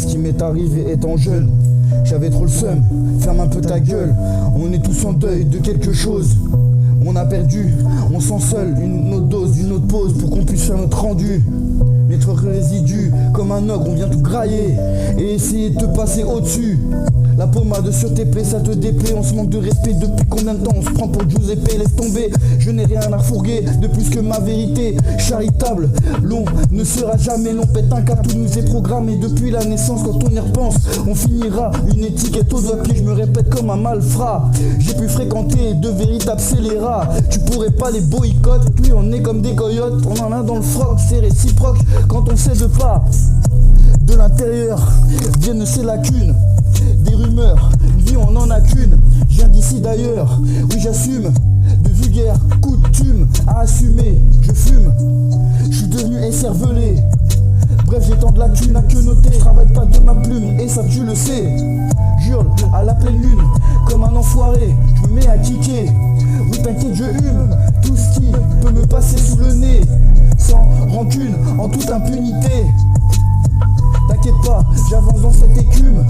ce qui m'est arrivé étant jeune. J'avais trop le seum, ferme un peu ta gueule. On est tous en deuil de quelque chose. On a perdu, on sent seul une autre dose, une autre pause pour qu'on puisse faire notre rendu. Notre résidu, comme un ogre, on vient tout grailler et essayer de te passer au-dessus. La pommade sur tes plaies, ça te déplaît. On se manque de respect depuis combien de temps? On se prend pour Giuseppe, laisse tomber. Je n'ai rien à refourguer de plus que ma vérité. Charitable, long ne sera jamais long. Pète un câble, tout nous est programmé depuis la naissance. Quand on y repense, on finira une étiquette aux doigts de pied. Je me répète comme un malfrat. J'ai pu fréquenter de véritables scélérats. Tu pourrais pas les boycotter. Puis on est comme des coyotes, on en a dans le froc. C'est réciproque quand on sait de pas. De l'intérieur viennent ces lacunes. Des rumeurs, une vie on en a qu'une. Je viens d'ici d'ailleurs, oui j'assume. De vulgaires coutumes à assumer. Je fume, je suis devenu écervelé. Bref j'ai tant de lacunes à que noter. Je travaille pas de ma plume et ça tu le sais. J'hurle à la pleine lune comme un enfoiré. Je me mets à kicker. Oui t'inquiète je hume tout ce qui peut me passer sous le nez. Sans rancune, en toute impunité. T'inquiète pas, j'avance dans cette écume.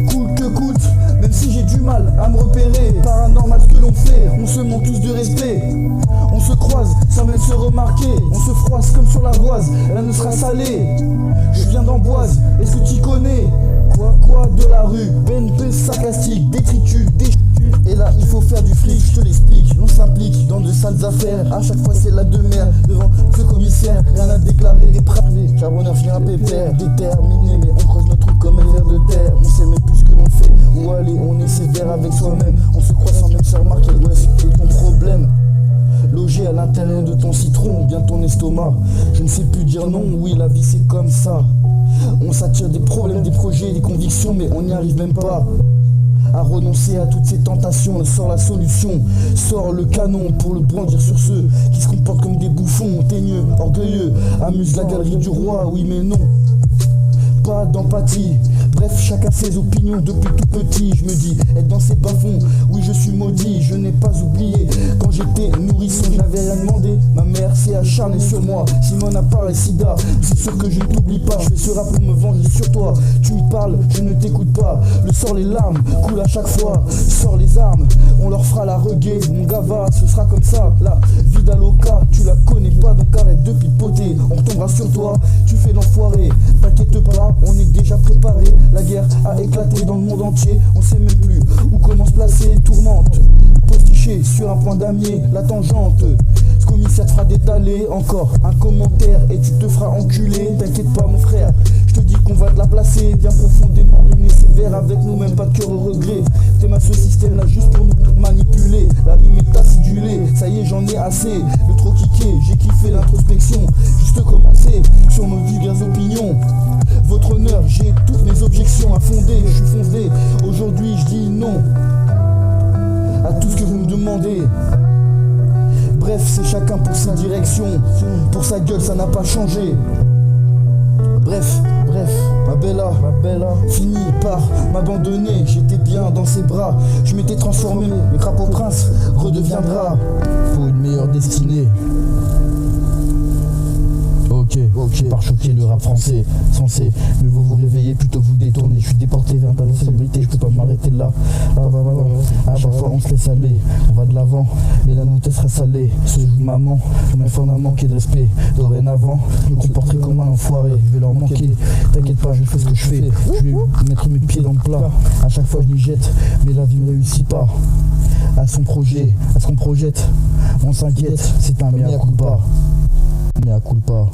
Coûte que coûte, même si j'ai du mal à me repérer. Paranormal ce que l'on fait, on se manque tous de respect. On se croise sans même se remarquer. On se froisse comme sur la boise, elle ne sera salée. Je viens d'Amboise, est-ce que tu connais? Quoi de la rue, BNP sarcastique, détritus, déchitus. Et là il faut faire du fric, je te l'explique. On s'implique dans de sales affaires. À chaque fois c'est la demeure devant ce commissaire. Rien à déclarer, des pravés. Charbonneur finira pépère, déterminé. Mais on creuse notre trou comme un ver de terre. On sait même plus ce que l'on fait. Où aller, on est sévère avec soi-même. On se croit sans même se remarquer. Ouais, c'est ton problème. Logé à l'intérieur de ton citron, bien ton estomac. Je ne sais plus dire non, oui la vie c'est comme ça. On s'attire des problèmes, des projets, des convictions, mais on n'y arrive même pas à renoncer à toutes ces tentations. Sors la solution, sors le canon pour le brandir sur ceux qui se comportent comme des bouffons, teigneux, orgueilleux. Amuse la galerie du roi, oui mais non, pas d'empathie. Bref, chacun ses opinions depuis tout petit. Je me dis, être dans ces bas-fonds, oui je suis maudit. Je n'ai pas oublié, quand j'étais nourrisson, je n'avais rien demandé. Ma mère s'est acharnée sur moi, Simone apparaît sida. C'est sûr que je ne t'oublie pas, je fais ce rap pour me venger sur toi. Tu me parles, je ne t'écoute pas. Le sort, les larmes, coulent à chaque fois. Sors les armes, on leur fera la reggae. Mon gava, ce sera comme ça. La vie d'Aloca, tu la connais pas, donc arrête de pipoter. On retombera sur toi, tu fais l'enfoiré. T'inquiète pas, on est déjà préparé. La guerre a éclaté dans le monde entier. On sait même plus où comment se placer. Tourmente, postiché sur un point damier. La tangente, ce commissaire te fera détaler. Encore un commentaire et tu te feras enculer. T'inquiète pas mon frère, je te dis qu'on va te la placer. Bien profondément, on est sévère avec nous, même pas de cœur au regret. T'es ma ce système là juste pour nous manipuler. La limite acidulée, ça y est j'en ai assez. Le trop kické, j'ai kiffé l'introspection. Juste commencer sur nos vulgaires opinions. Votre honneur, j'ai toutes mes objections à fonder. Je suis foncé, aujourd'hui je dis non à tout ce que vous me demandez. Bref, c'est chacun pour sa direction. Pour sa gueule, ça n'a pas changé. Bref, ma bella finit par m'abandonner. J'étais bien dans ses bras, je m'étais transformé. Le crapaud prince redeviendra. Faut une meilleure destinée. Ok, par choquer le rap français, censé mieux vous réveiller plutôt que vous détourner. Je suis déporté vers ta célébrité, je peux pas m'arrêter là. À chaque fois on se laisse aller, on va de l'avant, mais la note sera salée. Ce jour de maman, je m'informe à manquer de respect. Dorénavant, je me comporterai comme un enfoiré. Je vais leur manquer, t'inquiète pas, je fais ce que je fais. Je vais mettre mes pieds dans le plat. À chaque fois je m'y jette, mais la vie ne réussit pas. À son projet, à ce qu'on projette, on s'inquiète, c'est un mea culpa. Mea culpa.